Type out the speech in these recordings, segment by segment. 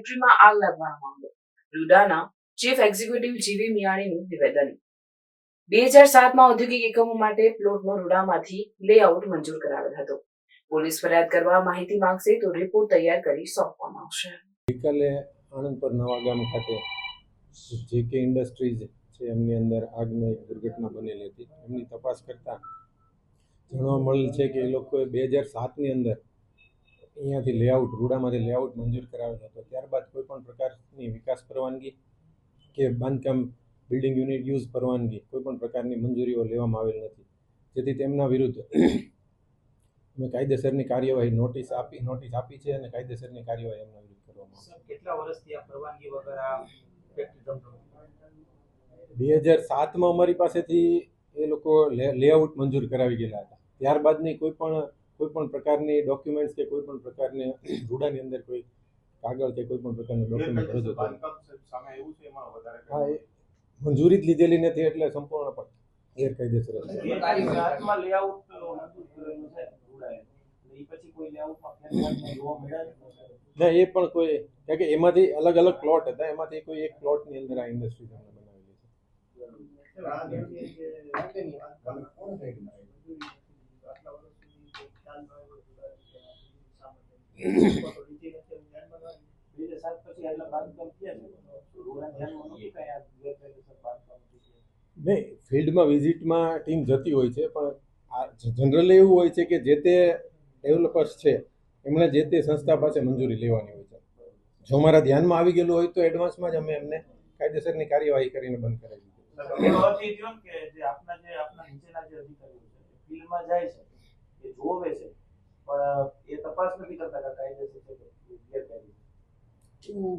ફેક્ટરીમાં આગ લાગવાનો મામલો. રૂડાના ચીફ એક્ઝિક્યુટિવ જીવી મિયાણીનું નિવેદન. 2007માં ઔદ્યોગિક એકમો માટે પ્લોટનો રૂડામાંથી લેઆઉટ મંજૂર કરાવેલ હતો. પોલીસ ફરિયાદ કરવા માહિતી માંગશે તો રિપોર્ટ તૈયાર કરી સોંપવામાં આવશે. ગઈકાલે આણંદ પર નવાગામ ખાતે જેકે ઇન્ડસ્ટ્રીઝ છે એમની અંદર આગની દુર્ઘટના બનેલી હતી. એમની તપાસ કરતાં જાણવા મળેલ છે કે એ લોકોએ 2007ની અંદર અહીંયાથી લેઆઉટ રૂડામાંથી લેઆઉટ મંજૂર કરાવેલ હતો. ત્યારબાદ કોઈપણ પ્રકારની વિકાસ પરવાનગી કે બાંધકામ બિલ્ડિંગ યુનિટ યુઝ પરવાનગી કોઈપણ પ્રકારની મંજૂરીઓ લેવામાં આવેલ નથી. જેથી તેમના વિરુદ્ધ અમે કાયદેસરની કાર્યવાહી નોટિસ આપી છે અને કાયદેસરની કાર્યવાહી એમના વિરુદ્ધ કરવામાં આવશે. કેટલા વર્ષથી આ પરવાનગી વગર આ ફેક્ટરી ધમધમતી? 2007માં અમારી પાસેથી એ લોકો લેઆઉટ મંજૂર કરાવી ગયેલા હતા. ત્યારબાદની કોઈપણ પ્રકારની ડોક્યુમેન્ટ્સ કે કોઈપણ પ્રકારની રૂડાની અંદર કોઈ કાગળ કે કોઈપણ પ્રકારનું ડોક્યુમેન્ટ રજૂ થયું. હા, એ મંજૂરી જ લીધેલી નથી એટલે સંપૂર્ણપણે ગેરકાયદેસર છે. ના, એ પણ કોઈ કારણ કે એમાંથી અલગ અલગ પ્લોટ હતા, એમાંથી કોઈ એક પ્લોટની અંદર આ ઇન્ડસ્ટ્રી બનાવેલી નહીં. ફિલ્ડમાં વિઝિટમાં ટીમ જતી હોય છે, પણ આ જનરલી એવું હોય છે કે જે તે ડેવલપર્સ છે એમણે જે તે સંસ્થા પાસે મંજૂરી લેવાની હોય છે. જો અમારા ધ્યાનમાં આવી ગયેલું હોય તો એડવાન્સમાં જ અમે એમને કાયદેસરની કાર્યવાહી કરીને બંધ કરાવી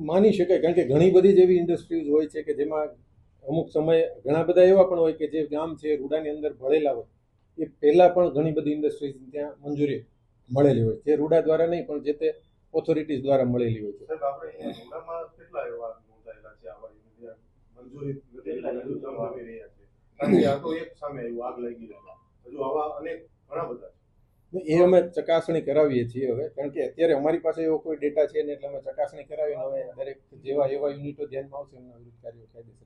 માની શકાય. કારણ કે ઘણી બધી જેવી ઇન્ડસ્ટ્રીઝ હોય છે કે જેમાં અમુક સમય ઘણા બધા એવા પણ હોય કે જે ગામ છે રૂડાની અંદર ભળેલા હોય એ પહેલાં પણ ઘણી બધી ઇન્ડસ્ટ્રીઝ ત્યાં મંજૂરી મળેલી હોય છે. રૂડા દ્વારા નહીં પણ જે તે ઓથોરિટીઝ દ્વારા મળેલી હોય છે. એ અમે ચકાસણી કરાવીએ છીએ હવે, કારણ કે અત્યારે અમારી પાસે એવો કોઈ ડેટા છે ને એટલે અમે ચકાસણી કરાવીને હવે દરેક જેવા એવા યુનિટો ધ્યાનમાં આવશે એમના વિરુદ્ધ કાર્યો કાયદેસર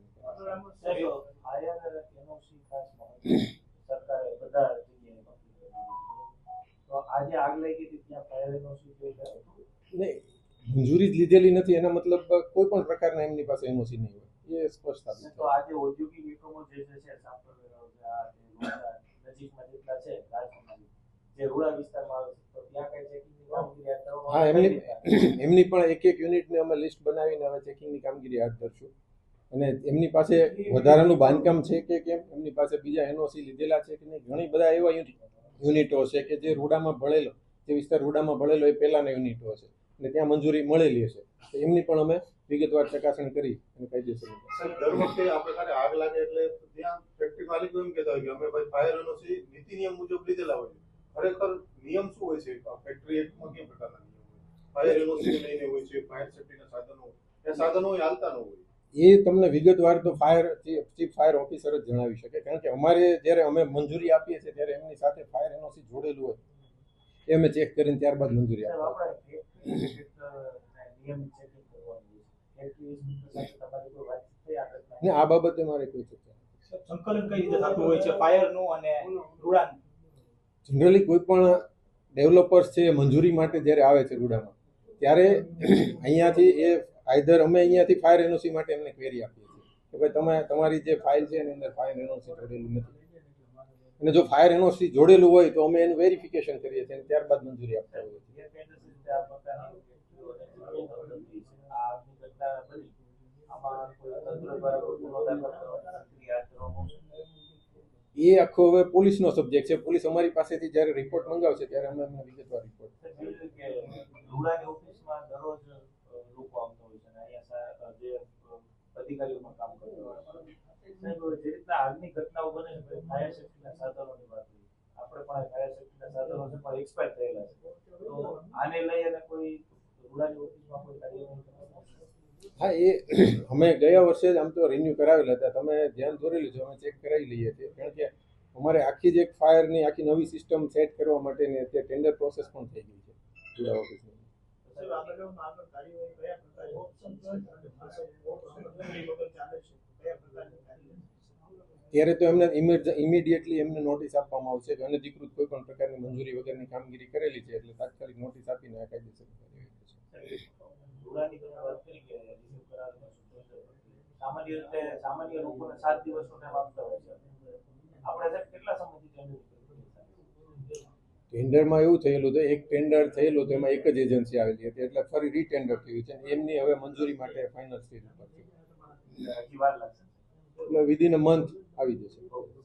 નહીં. મંજૂરી જ લીધેલી નથી એના મતલબ કોઈ પણ પ્રકારના એમની પાસે એનઓસી નહીં હોય, એ સ્પષ્ટ સાબિત તો આજે ઔદ્યોગિક એકમો જે છે હા, એમની પણ એક યુનિટને અમે લિસ્ટ બનાવીને હવે ચેકિંગની કામગીરી હાથ ધરશું. અને એમની પાસે વધારાનું બાંધકામ છે કે કેમ, એમની પાસે બીજા એનઓસી લીધેલા છે કે નહીં. ઘણી બધા એવા યુનિટો છે કે જે રૂડામાં ભળેલો, જે વિસ્તાર રૂડામાં ભળેલો એ પહેલાના યુનિટો હશે અને ત્યાં મંજૂરી મળેલી હશે, તો એમની પણ અમે વિગતવાર ચકાસણી કરી અને કાયદેસર. દર વખતે આપણે ખાતે આગ લાગે એટલે ત્યાં ફેક્ટરી માલિકો એમ કહેતા હોય કે અમે ભાઈ ફાયર એનઓસી નીતિ નિયમ મુજબ લીધેલા હોય. ખરેખર નિયમ શું હોય છે ફેક્ટરી એક્ટમાં? કેવા પ્રકારના નિયમ હોય? ફાયર એનઓસી લઈને હોય છે, ફાયર સેફ્ટીના સાધનો, એ સાધનો હાલતા ન હોય. એ તમને વિગતવાર તો ચીફ ફાયર ઓફિસર જ જણાવી શકે. કારણ કે અમારે જ્યારે અમે મંજૂરી આપીએ છીએ ત્યારે એમની સાથે ફાયર એનઓસી જોડેલું હોય એ અમે ચેક કરીને ત્યારબાદ મંજૂરી આપીએ. આ બાબતે મારે કોઈ ચર્ચા સંકલન કઈ રીતે થતું હોય છે ફાયરનું અને રૂડાનું? જનરલી કોઈ પણ ડેવલપર્સ છે મંજૂરી માટે જ્યારે આવે છે રૂડામાં ત્યારે અહીંયાથી એ આઈધર અમે અહીંયાથી ફાયર એનઓસી માટે એમને ક્વેરી આપીએ છીએ કે ભાઈ તમારી જે ફાઇલ છે એની અંદર ફાયર એનઓસી જોડેલું નથી, અને જો ફાયર એનઓસી જોડેલું હોય તો અમે એનું વેરિફિકેશન કરીએ છીએ અને ત્યારબાદ મંજૂરી આપતા હોઈએ છીએ. એ આખો હવે પોલીસનો સબ્જેક્ટ છે. પોલીસ અમારી પાસેથી જ્યારે રિપોર્ટ મંગાવશે ત્યારે અમે એમને વિગતવાર રિપોર્ટ. અધિકારીઓમાં કામ કરતા જે રીતના આગની ઘટનાઓ બને છે ફાયર સેફ્ટીના સાધનોની વાત કરી, આપણે પણ ફાયર સેફ્ટીના સાધનો છે પણ એક્સપાયર થયેલા છે, તો આને લઈ અને કોઈ રૂડાની ઓફિસમાં કોઈ કાર્યવાહી? હા, એ અમે ગયા વર્ષે જ આમ તો રિન્યુ કરાવેલા હતા. તમે ધ્યાન દોરેલું છે, અમે ચેક કરાવી લઈએ છીએ. કારણ કે અમારે આખી જ એક ફાયરની આખી નવી સિસ્ટમ સેટ કરવા માટેની અત્યારે ટેન્ડર પ્રોસેસ પણ થઈ ગઈ છે રૂડા ઓફિસની. ત્યારે તો એમને ઇમિડિયેટલી એમને નોટિસ આપવામાં આવશે કે અનધિકૃત કોઈ પણ પ્રકારની મંજૂરી વગરની કામગીરી કરેલી છે એટલે તાત્કાલિક નોટિસ આપીને આ કાયદેસર કાર્યવાહી થશે. રુડાની તમે વાત કરી કે રિસીવ કરાવવાનું સામાન્ય રીતે સામાન્ય લોકોને 7 દિવસનો ટાઈમ આપતા હોય છે. આપણે સાહેબ કેટલા સમયથી ટેન્ડર ટેન્ડરમાં એવું થયેલું છે, એક ટેન્ડર થયેલું તો એમાં એક જ એજન્સી આવેલી હતી એટલે ફરી રીટેન્ડર થયું છે. એમની હવે મંજૂરી માટે ફાઇનલ સ્ટેજ ઉપર છે હજી વાર લાગશે? એટલે વિધિન અ મંથ આવી જશે.